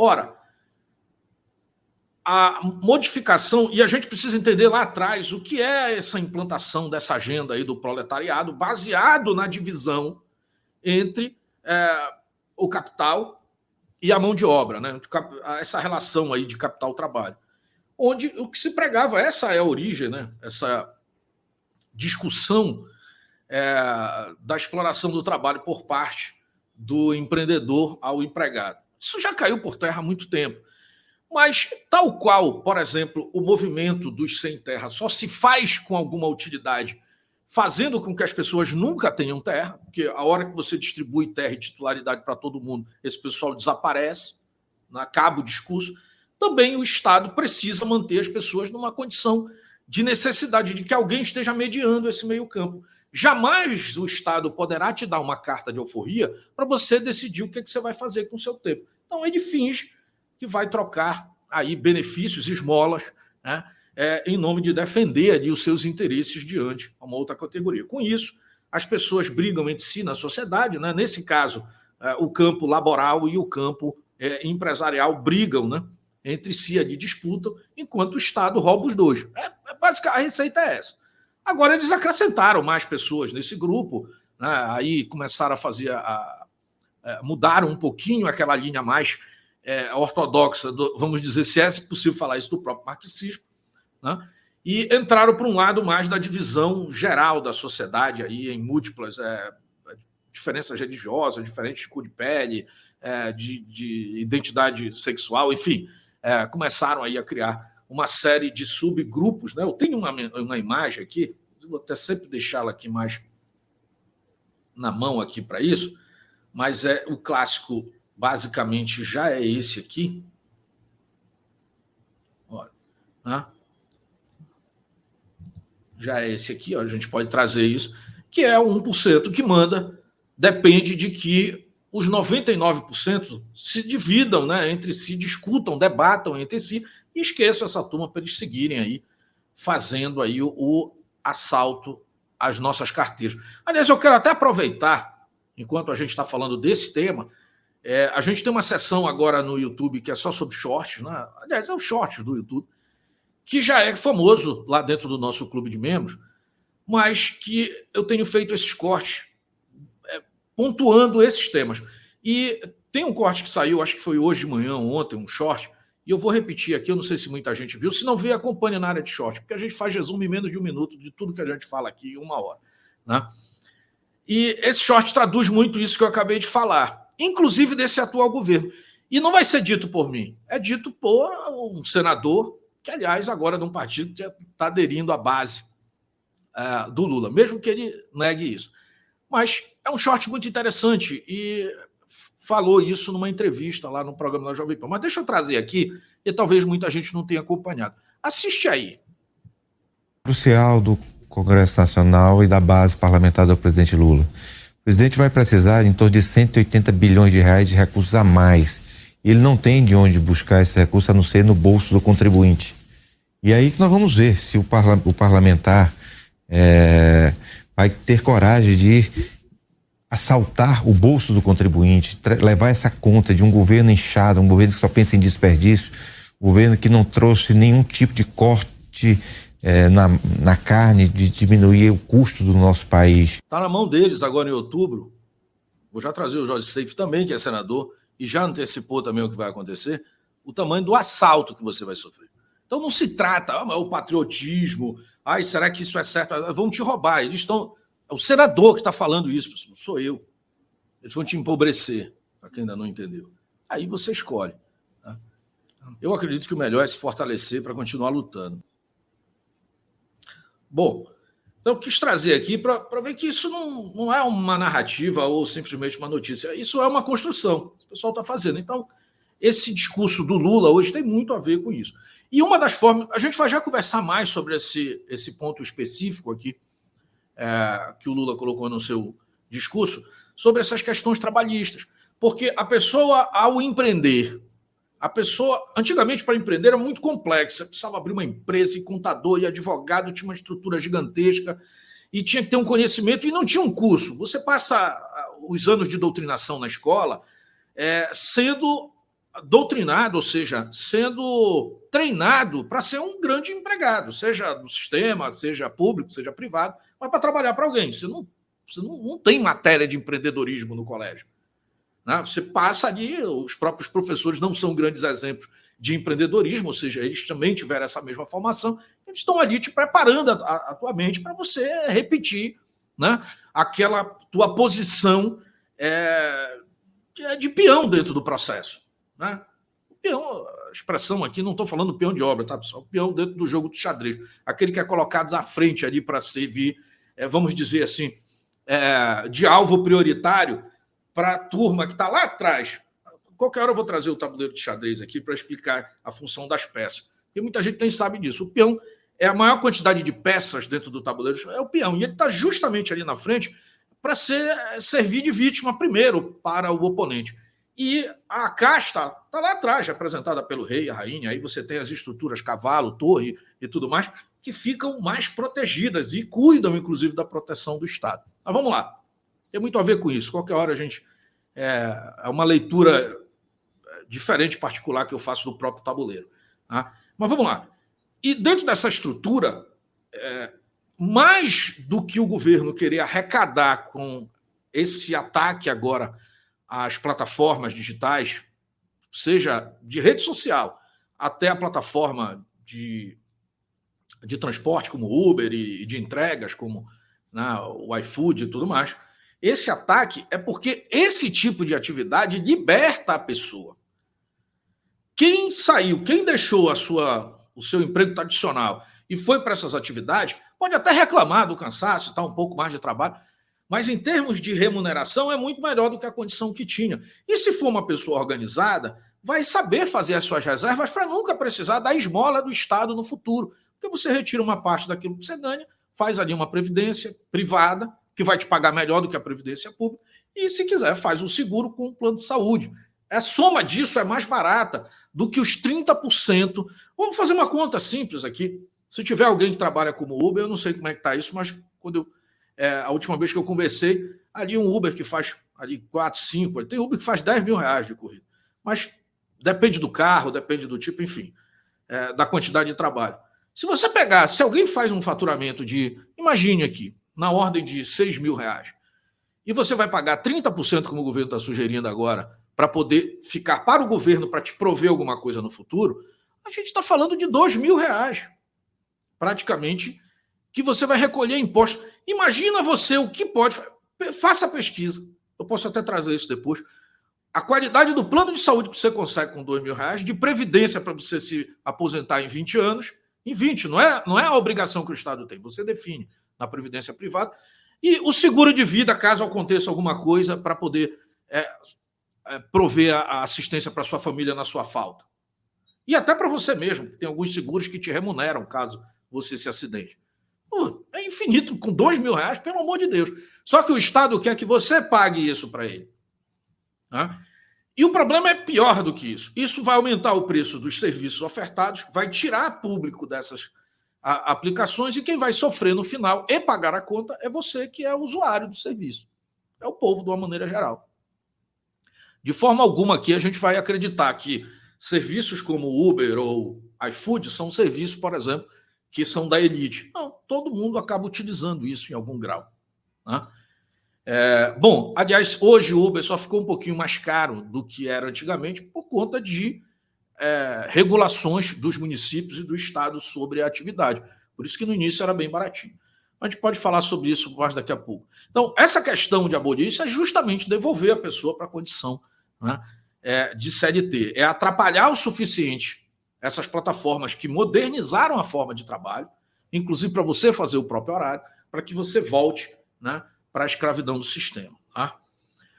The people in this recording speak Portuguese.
Ora, a modificação, e a gente precisa entender lá atrás o que é essa implantação dessa agenda aí do proletariado, baseado na divisão entre o capital e a mão de obra, né? Essa relação aí de capital-trabalho. Onde o que se pregava, essa é a origem, né? Essa discussão da exploração do trabalho por parte do empreendedor ao empregado. Isso já caiu por terra há muito tempo. Mas, tal qual, por exemplo, o movimento dos sem terra só se faz com alguma utilidade, fazendo com que as pessoas nunca tenham terra, porque a hora que você distribui terra e titularidade para todo mundo, esse pessoal desaparece, acaba o discurso. Também o Estado precisa manter as pessoas numa condição de necessidade, de que alguém esteja mediando esse meio campo. Jamais o Estado poderá te dar uma carta de alforria para você decidir o que você vai fazer com o seu tempo. Então, ele finge que vai trocar aí benefícios, esmolas, né, em nome de defender ali os seus interesses diante de uma outra categoria. Com isso, as pessoas brigam entre si na sociedade, né? Nesse caso, o campo laboral e o campo empresarial brigam, né, entre si, ali disputam, enquanto o Estado rouba os dois. Basicamente, a receita é essa. Agora, eles acrescentaram mais pessoas nesse grupo, né, aí começaram a fazer, mudaram um pouquinho aquela linha mais ortodoxa, vamos dizer, se é possível falar isso, do próprio marxismo, né? E entraram para um lado mais da divisão geral da sociedade, aí, em múltiplas diferenças religiosas, diferentes de cor de pele, de identidade sexual, enfim, começaram aí a criar uma série de subgrupos, né? Eu tenho uma imagem aqui, vou até sempre deixá-la aqui mais na mão aqui para isso, mas o clássico basicamente já é esse aqui. Olha, né? Já é esse aqui, ó, a gente pode trazer isso, que é o 1% que manda, depende de que os 99% se dividam, né, entre si, discutam, debatam entre si, e esqueçam essa turma para eles seguirem aí, fazendo aí o assalto às nossas carteiras. Aliás, eu quero até aproveitar, enquanto a gente está falando desse tema, a gente tem uma sessão agora no YouTube que é só sobre shorts, né? Aliás, é o short do YouTube, que já é famoso lá dentro do nosso clube de membros, mas que eu tenho feito esses cortes pontuando esses temas. E tem um corte que saiu, acho que foi hoje de manhã, ontem, um short, e eu vou repetir aqui, eu não sei se muita gente viu, se não viu, acompanha na área de short, porque a gente faz resumo em menos de 1 minuto de tudo que a gente fala aqui em 1 hora, né? E esse short traduz muito isso que eu acabei de falar, inclusive desse atual governo. E não vai ser dito por mim, é dito por um senador, que, aliás, agora é de um partido que está aderindo à base do Lula, mesmo que ele negue isso. Mas é um short muito interessante e falou isso numa entrevista lá no programa da Jovem Pan. Mas deixa eu trazer aqui, e talvez muita gente não tenha acompanhado. Assiste aí. Crucial do Congresso Nacional e da base parlamentar do presidente Lula. O presidente vai precisar em torno de 180 bilhões de reais de recursos a mais. Ele não tem de onde buscar esse recurso a não ser no bolso do contribuinte. E aí que nós vamos ver se o parlamentar vai ter coragem de assaltar o bolso do contribuinte, levar essa conta de um governo inchado, um governo que só pensa em desperdício, um governo que não trouxe nenhum tipo de corte na carne, de diminuir o custo do nosso país. Está na mão deles agora em outubro. Vou já trazer o Jorge Seif também, que é senador, e já antecipou também o que vai acontecer, o tamanho do assalto que você vai sofrer. Então não se trata, o patriotismo, será que isso é certo? Vão te roubar, eles estão... É o senador que está falando isso, não sou eu. Eles vão te empobrecer, para quem ainda não entendeu. Aí você escolhe. Tá? Eu acredito que o melhor é se fortalecer para continuar lutando. Bom, então eu quis trazer aqui para ver que isso não é uma narrativa ou simplesmente uma notícia. Isso é uma construção que o pessoal está fazendo. Então, esse discurso do Lula hoje tem muito a ver com isso. E uma das formas... A gente vai já conversar mais sobre esse ponto específico aqui, que o Lula colocou no seu discurso, sobre essas questões trabalhistas. Porque a pessoa, ao empreender, antigamente, para empreender, era muito complexa. Precisava abrir uma empresa, e contador, e advogado, tinha uma estrutura gigantesca, e tinha que ter um conhecimento, e não tinha um curso. Você passa os anos de doutrinação na escola sendo doutrinado, ou seja, sendo treinado para ser um grande empregado, seja no sistema, seja público, seja privado, mas para trabalhar para alguém. Você não tem matéria de empreendedorismo no colégio. Né? Você passa ali, os próprios professores não são grandes exemplos de empreendedorismo, ou seja, eles também tiveram essa mesma formação, eles estão ali te preparando a tua mente para você repetir, né, aquela tua posição de peão dentro do processo. Né? O peão, a expressão aqui, não estou falando peão de obra, tá, pessoal? O peão dentro do jogo do xadrez, aquele que é colocado na frente ali para servir, vamos dizer assim, de alvo prioritário para a turma que está lá atrás. Qualquer hora eu vou trazer o tabuleiro de xadrez aqui para explicar a função das peças. Porque muita gente nem sabe disso. O peão é a maior quantidade de peças dentro do tabuleiro, é o peão. E ele está justamente ali na frente para servir de vítima primeiro para o oponente. E a casta está lá atrás, representada pelo rei, a rainha. Aí você tem as estruturas cavalo, torre e tudo mais, que ficam mais protegidas e cuidam, inclusive, da proteção do Estado. Mas vamos lá. Tem muito a ver com isso. Qualquer hora a gente... É uma leitura diferente, particular, que eu faço do próprio tabuleiro. Tá? Mas vamos lá. E dentro dessa estrutura, mais do que o governo querer arrecadar com esse ataque agora às plataformas digitais, seja de rede social até a plataforma de transporte, como Uber, e de entregas, como, né, o iFood e tudo mais, esse ataque é porque esse tipo de atividade liberta a pessoa. Quem saiu, quem deixou o seu emprego tradicional e foi para essas atividades, pode até reclamar do cansaço, tá um pouco mais de trabalho, mas em termos de remuneração é muito melhor do que a condição que tinha. E se for uma pessoa organizada, vai saber fazer as suas reservas para nunca precisar da esmola do Estado no futuro. Porque você retira uma parte daquilo que você ganha, faz ali uma previdência privada, que vai te pagar melhor do que a previdência pública, e se quiser faz um seguro com um plano de saúde. A soma disso é mais barata do que os 30%. Vamos fazer uma conta simples aqui. Se tiver alguém que trabalha como Uber, eu não sei como é que está isso, mas a última vez que eu conversei, ali um Uber que faz ali 4, 5, tem Uber que faz 10 mil reais de corrida. Mas depende do carro, depende do tipo, enfim, da quantidade de trabalho. Se alguém faz um faturamento imagine aqui, na ordem de 6 mil reais, e você vai pagar 30%, como o governo está sugerindo agora, para poder ficar para o governo, para te prover alguma coisa no futuro, a gente está falando de 2 mil reais, praticamente, que você vai recolher impostos. Imagina você o que pode... Faça a pesquisa, eu posso até trazer isso depois. A qualidade do plano de saúde que você consegue com 2 mil reais, de previdência para você se aposentar em 20 anos, em 20, não é a obrigação que o Estado tem, você define na previdência privada, e o seguro de vida, caso aconteça alguma coisa, para poder prover a assistência para sua família na sua falta. E até para você mesmo, tem alguns seguros que te remuneram caso você se acidente. É infinito, com 2 mil reais, pelo amor de Deus. Só que o Estado quer que você pague isso para ele. Tá? E o problema é pior do que isso. Isso vai aumentar o preço dos serviços ofertados, vai tirar público dessas aplicações, e quem vai sofrer no final e pagar a conta é você, que é o usuário do serviço. É o povo, de uma maneira geral. De forma alguma aqui a gente vai acreditar que serviços como Uber ou iFood são serviços, por exemplo, que são da elite. Não, todo mundo acaba utilizando isso em algum grau. Né? Bom, aliás, hoje o Uber só ficou um pouquinho mais caro do que era antigamente por conta de regulações dos municípios e do Estado sobre a atividade. Por isso que no início era bem baratinho. A gente pode falar sobre isso mais daqui a pouco. Então, essa questão de abolir isso é justamente devolver a pessoa para a condição, né, de CLT. É atrapalhar o suficiente essas plataformas que modernizaram a forma de trabalho, inclusive para você fazer o próprio horário, para que você volte, né, para a escravidão do sistema. Tá?